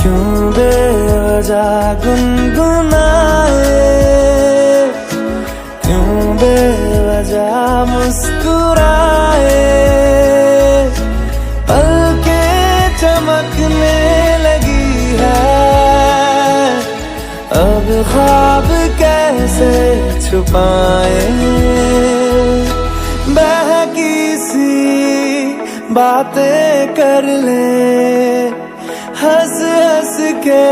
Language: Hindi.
क्यों बेवजह गुनगुनाए, क्यों बेवजह मुस्कुराए। पलकें चमकने लगी है, अब ख्वाब कैसे छुपाए। बहकी सी बातें कर ले हंस हंस के।